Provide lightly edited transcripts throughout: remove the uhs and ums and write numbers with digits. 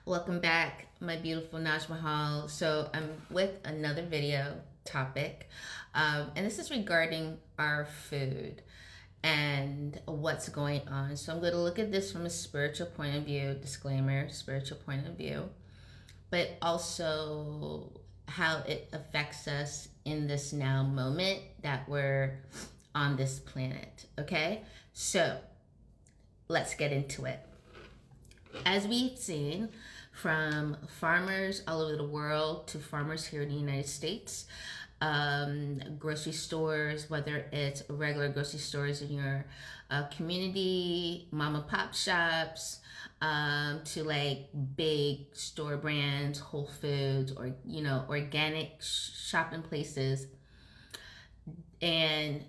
Welcome back, my beautiful Naj Mahal. So I'm with another video topic, and this is regarding our food and what's going on. So I'm going to look at this from a spiritual point of view, disclaimer, spiritual point of view, but also how it affects us in this now moment that we're on this planet. Okay, so let's get into it. As we've seen, from farmers all over the world to farmers here in the United States, grocery stores, whether it's regular grocery stores in your community, mom and pop shops, to like big store brands, Whole Foods, or organic shopping places, and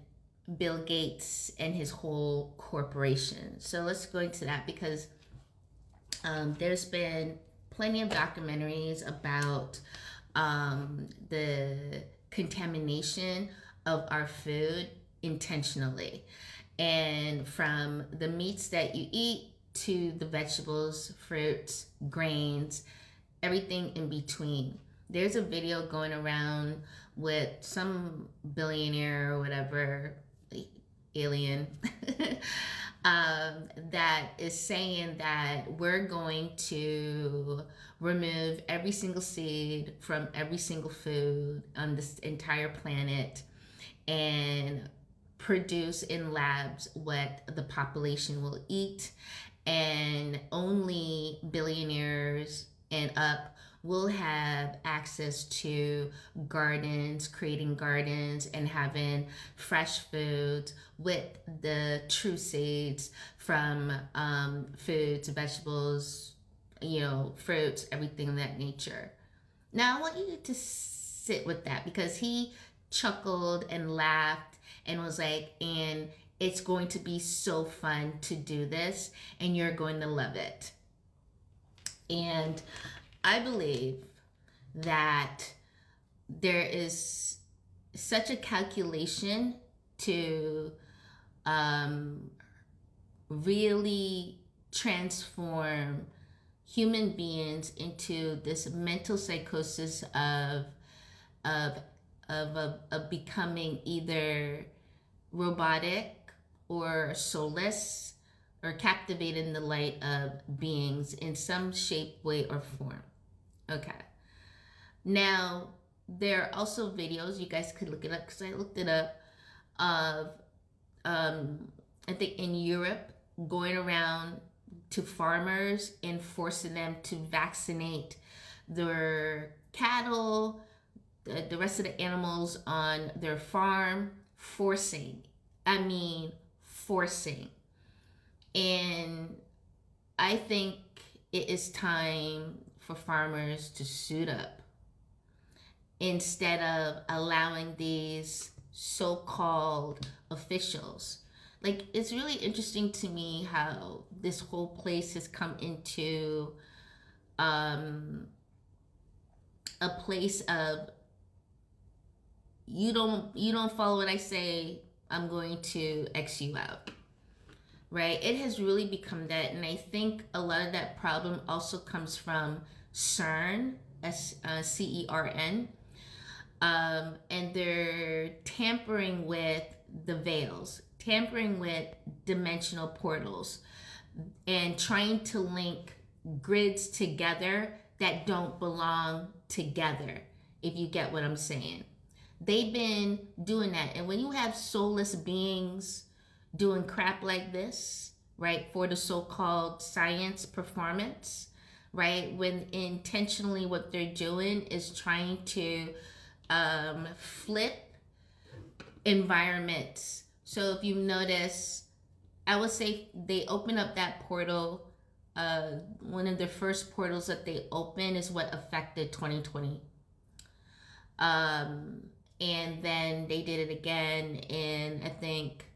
Bill Gates and his whole corporation. So let's go into that because there's been plenty of documentaries about the contamination of our food intentionally. And from the meats that you eat to the vegetables, fruits, grains, everything in between. There's a video going around with some billionaire or whatever, alien, that is saying that we're going to remove every single seed from every single food on this entire planet and produce in labs what the population will eat, and only billionaires and up will have access to gardens, creating gardens and having fresh foods with the true seeds from foods, vegetables, fruits, everything of that nature. Now, I want you to sit with that because he chuckled and laughed and was like, and it's going to be so fun to do this and you're going to love it. And I believe that there is such a calculation to really transform human beings into this mental psychosis of becoming either robotic or soulless or captivated in the light of beings in some shape, way, or form. Okay. Now, there are also videos, you guys could look it up because I looked it up, of, I think in Europe, going around to farmers and forcing them to vaccinate their cattle, the rest of the animals on their farm, forcing. And I think it is time for farmers to suit up instead of allowing these so-called officials. Like, it's really interesting to me how this whole place has come into a place of you don't follow what I say, I'm going to X you out. Right? It has really become that, and I think a lot of that problem also comes from CERN, CERN, and they're tampering with the veils, tampering with dimensional portals, and trying to link grids together that don't belong together, if you get what I'm saying. They've been doing that, and when you have soulless beings doing crap like this, right, for the so-called science performance, right, when intentionally what they're doing is trying to flip environments. So if you notice, I would say they open up that portal. One of the first portals that they open is what affected 2020. And then they did it again in, I think,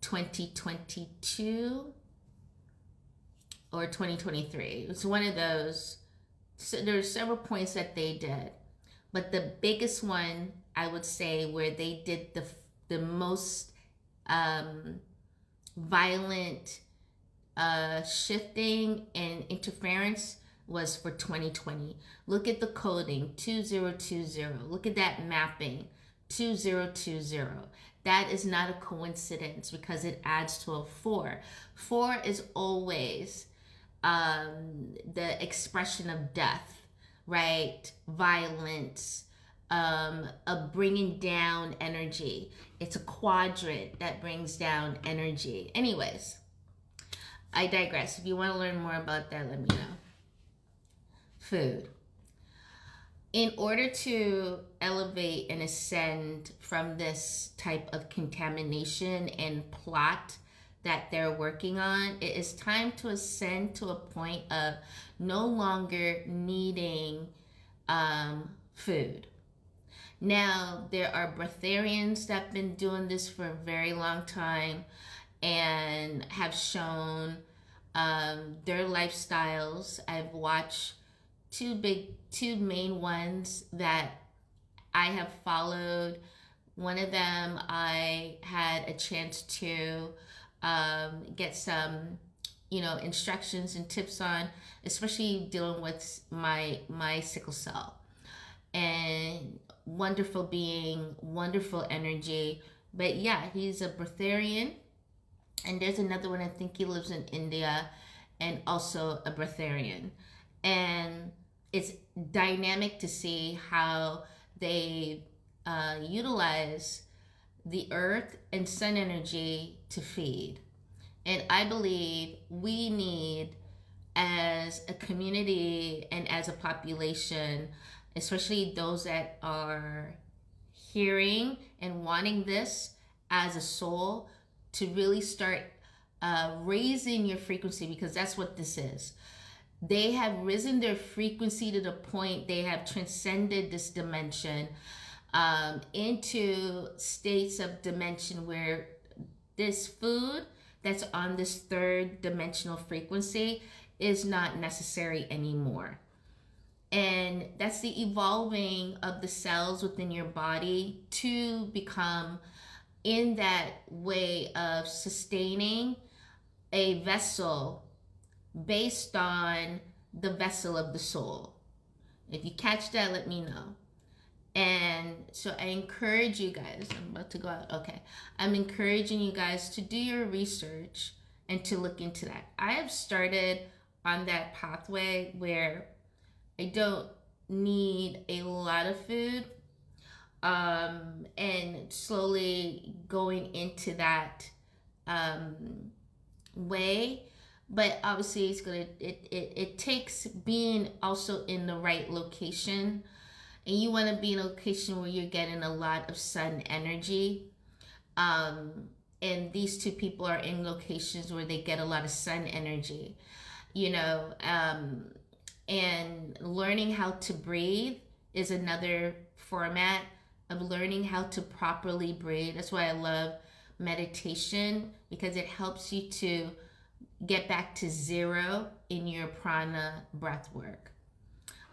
2022 or 2023. It's one of those. So there's several points that they did, but the biggest one I would say where they did the most violent shifting and interference was for 2020. Look at the coding 2020. Look at that mapping 2020. That is not a coincidence because it adds to a 4. 4 is always the expression of death, right? Violence, a bringing down energy. It's a quadrant that brings down energy. Anyways, I digress. If you want to learn more about that, let me know. Food. In order to elevate and ascend from this type of contamination and plot that they're working on, it is time to ascend to a point of no longer needing food. Now, there are breatharians that have been doing this for a very long time and have shown their lifestyles. I've watched two main ones that I have followed. One of them I had a chance to get some, instructions and tips on, especially dealing with my sickle cell. And wonderful being, wonderful energy. But yeah, he's a breatharian. And there's another one, I think he lives in India, and also a breatharian. And it's dynamic to see how they utilize the earth and sun energy to feed. And I believe we need, as a community and as a population, especially those that are hearing and wanting this as a soul, to really start raising your frequency, because that's what this is. They have risen their frequency to the point they have transcended this dimension into states of dimension where this food that's on this third dimensional frequency is not necessary anymore. And that's the evolving of the cells within your body to become in that way of sustaining a vessel based on the vessel of the soul. If you catch that, let me know. And so I encourage you guys, I'm about to go out. Okay. I'm encouraging you guys to do your research and to look into that. I have started on that pathway where I don't need a lot of food, and slowly going into that way. But obviously it takes being also in the right location, and you want to be in a location where you're getting a lot of sun energy. And these two people are in locations where they get a lot of sun energy, and learning how to breathe is another format of learning how to properly breathe. That's why I love meditation, because it helps you to get back to zero in your prana breath work.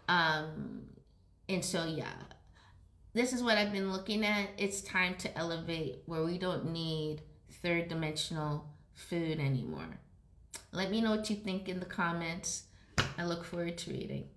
And so, yeah, this is what I've been looking at. It's time to elevate where we don't need third dimensional food anymore. Let me know what you think in the comments. I look forward to reading.